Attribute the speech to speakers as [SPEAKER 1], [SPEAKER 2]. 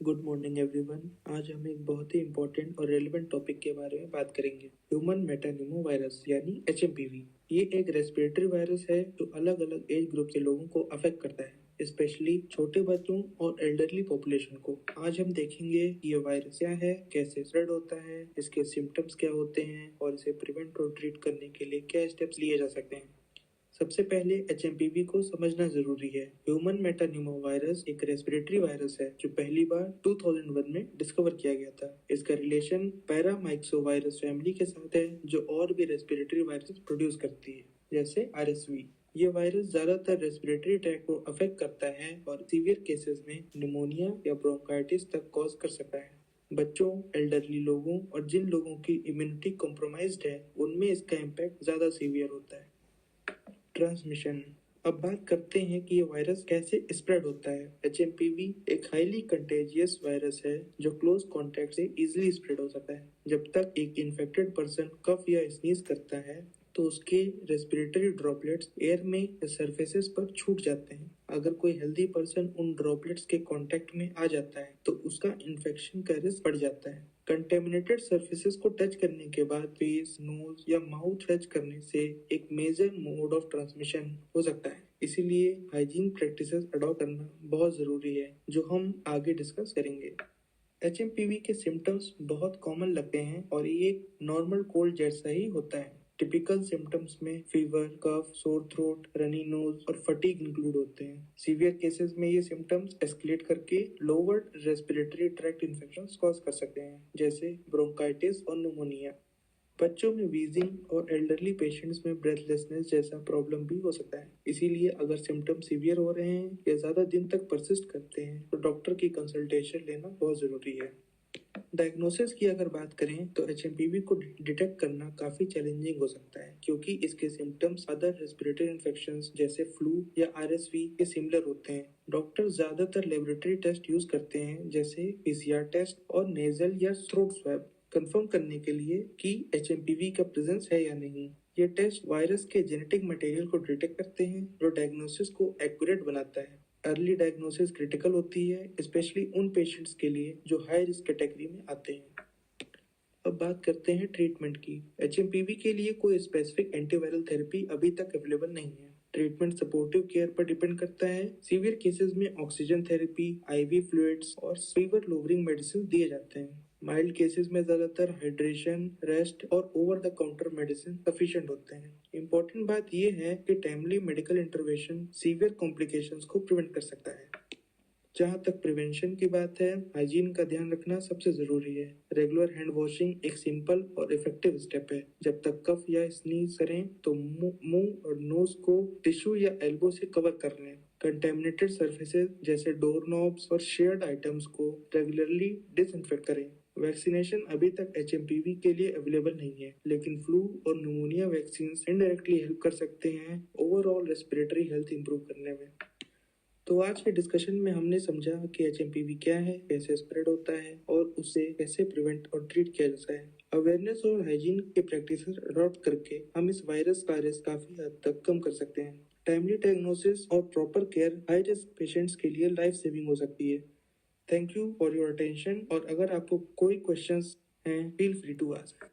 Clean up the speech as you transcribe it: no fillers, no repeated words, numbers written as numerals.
[SPEAKER 1] Good morning everyone. आज हम एक बहुत ही इम्पोर्टेंट और रेलेवेंट टॉपिक के बारे में बात करेंगे, ह्यूमन मेटानिमो वायरस यानी HMPV। ये एक रेस्पिरेटरी वायरस है जो अलग अलग एज ग्रुप के लोगों को अफेक्ट करता है, स्पेशली छोटे बच्चों और एल्डरली पॉपुलेशन को। आज हम देखेंगे कि ये वायरस क्या है, कैसे स्प्रेड होता है, इसके सिम्टम्स क्या होते हैं और इसे प्रिवेंट और ट्रीट करने के लिए क्या स्टेप्स लिए जा सकते हैं। सबसे पहले HMPV को समझना जरूरी है। ह्यूमन मेटानिमो वायरस एक रेस्पिरेटरी वायरस है जो पहली बार 2001 में डिस्कवर किया गया था। इसका रिलेशन पैरामाइक्सो वायरस फैमिली के साथ है जो और भी रेस्पिरेटरी वायरस प्रोड्यूस करती है, जैसे RSV। ये वायरस ज्यादातर रेस्पिरेटरी ट्रैक को अफेक्ट करता है और सीवियर केसेस में निमोनिया या ब्रोंकाइटिस तक कॉज कर सकता है। बच्चों, एल्डरली लोगों और जिन लोगों की इम्यूनिटी कॉम्प्रोमाइज्ड है उनमें इसका इम्पैक्ट ज्यादा सीवियर होता है। ट्रांसमिशन। अब बात करते हैं कि ये वायरस कैसे स्प्रेड होता है। HMPV एक हाईली कंटेजियस वायरस है जो क्लोज कॉन्टैक्ट से इजीली स्प्रेड हो सकता है। जब तक एक इन्फेक्टेड पर्सन कफ या स्नीज करता है तो उसके रेस्पिरेटरी ड्रॉपलेट्स एयर में या सरफेसेस पर छूट जाते हैं। अगर कोई हेल्दी पर्सन उन ड्रॉपलेट्स के कांटेक्ट में आ जाता है तो उसका इन्फेक्शन का रिस्क बढ़ जाता है। कंटेमिनेटेड सरफेसेस को टच करने के बाद फेस, नोज या माउथ टच करने से एक मेजर मोड ऑफ ट्रांसमिशन हो सकता है। इसीलिए हाइजीन प्रैक्टिसेस अडॉप्ट करना बहुत जरूरी है, जो हम आगे डिस्कस करेंगे। HMPV के सिम्टम्स बहुत कॉमन लगते हैं और ये एक नॉर्मल कोल्ड जैसा ही होता है। टिपिकल सिम्टम्स में फीवर, कफ, सोर थ्रोट, रनी नोज और फटीग इंक्लूड होते हैं। सीवियर केसेस में ये सिम्टम्स एस्केलेट करके lower respiratory tract infections cause कर सकते हैं, जैसे ब्रोंकाइटिस और निमोनिया। बच्चों में वीजिंग और एल्डरली पेशेंट्स में ब्रेथलेसनेस जैसा प्रॉब्लम भी हो सकता है। इसीलिए अगर सिम्टम सीवियर हो रहे हैं या ज्यादा दिन तक परसिस्ट करते हैं तो डॉक्टर की कंसल्टेशन लेना बहुत जरूरी है। डायग्नोसिस की अगर बात करें तो HMPV को डिटेक्ट करना काफी चैलेंजिंग हो सकता है, क्योंकि इसके सिम्टम्स अदर रेस्पिरेटरी इन्फेक्शंस जैसे फ्लू या RSV के सिमिलर होते हैं। डॉक्टर ज्यादातर लेबोरेटरी टेस्ट यूज करते हैं, जैसे PCR टेस्ट और नेजल या थ्रोट स्वैब, कंफर्म करने के लिए कि HMPV का प्रेजेंस है या नहीं। ये टेस्ट वायरस के जेनेटिक मटेरियल को डिटेक्ट करते हैं, जो डायग्नोसिस को एक्यूरेट बनाता है। अर्ली डायग्नोसिस क्रिटिकल होती है, स्पेशली उन पेशेंट्स के लिए जो हाई रिस्क कैटेगरी में आते हैं। अब बात करते हैं ट्रीटमेंट की। HMPV के लिए कोई स्पेसिफिक एंटीवायरल थेरेपी अभी तक अवेलेबल नहीं है। ट्रीटमेंट सपोर्टिव केयर पर डिपेंड करता है। सीवियर केसेस में ऑक्सीजन थेरेपी, IV फ्लूइड्स और फीवर लोवरिंग मेडिसिन दिए जाते हैं। माइल्ड केसेस में ज्यादातर हाइड्रेशन, रेस्ट और over the counter medicine sufficient होते हैं। इम्पोर्टेंट बात यह है कि timely medical intervention severe complications को प्रिवेंट कर सकता है। जहाँ तक प्रिवेंशन की बात है, हाइजीन का ध्यान रखना सबसे जरूरी है। रेगुलर हैंड वॉशिंग एक सिंपल और इफेक्टिव स्टेप है। जब तक कफ या स्नीज करें तो मुंह और नोज को टिश्यू या एल्बो से कवर कर लें। कंटेमिनेटेड सरफेसेस जैसे डोर नॉब्स और शेयर्ड आइटम्स को रेगुलरली डिसइंफेक्ट करें। वैक्सीनेशन अभी तक HMPV के लिए अवेलेबल नहीं है, लेकिन फ्लू और न्यूमोनिया वैक्सीन इनडायरेक्टली हेल्प कर सकते हैं ओवरऑल रेस्पिरेटरी हेल्थ इंप्रूव करने में। तो आज के डिस्कशन में हमने समझा कि HMPV क्या है, कैसे स्प्रेड होता है और उसे कैसे प्रिवेंट और ट्रीट किया जाता है। अवेयरनेस और हाइजीन के प्रैक्टिसेस अडॉप्ट करके हम इस वायरस का रिस्क काफी हद तक कम कर सकते हैं। टाइमली डायग्नोसिस और proper care high risk patients के लिए लाइफ सेविंग हो सकती है। Thank you for your attention, और अगर आपको कोई क्वेश्चंस हैं, फील फ्री टू आस्क।